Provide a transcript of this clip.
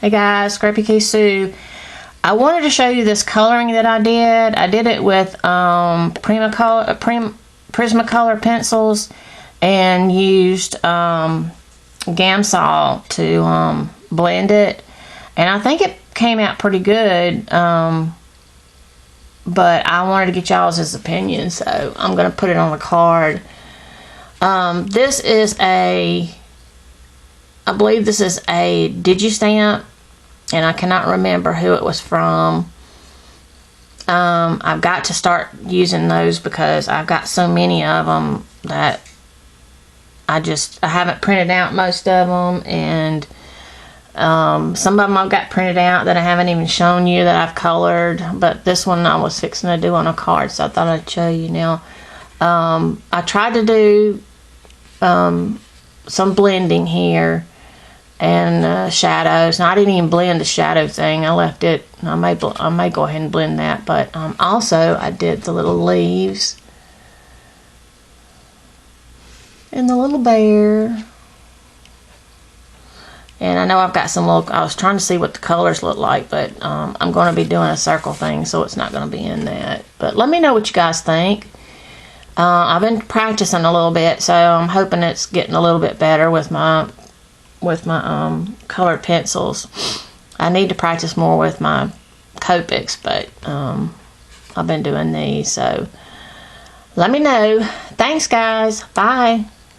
Hey guys, Scrappy K Sue. I wanted to show you this coloring that I did. I did it with Prismacolor Pencils and used Gamsol to blend it. And I think it came out pretty good. But I wanted to get y'all's opinion, so I'm going to put it on the card. This is I believe this is a Digistamp, and I cannot remember who it was from. I've got to start using those because I've got so many of them that I haven't printed out most of them, and some of them I've got printed out that I haven't even shown you that I've colored, but this one I was fixing to do on a card, so I thought I'd show you now. I tried to do some blending here and shadows. Now, I didn't even blend the shadow thing. I left it. I may go ahead and blend that, but also I did the little leaves and the little bear. And I know I've got some little, I was trying to see what the colors look like, but I'm going to be doing a circle thing, so it's not going to be in that. But let me know what you guys think. I've been practicing a little bit, so I'm hoping it's getting a little bit better with my colored pencils. I need to practice more with my Copics, but I've been doing these, so let me know. Thanks, guys. Bye.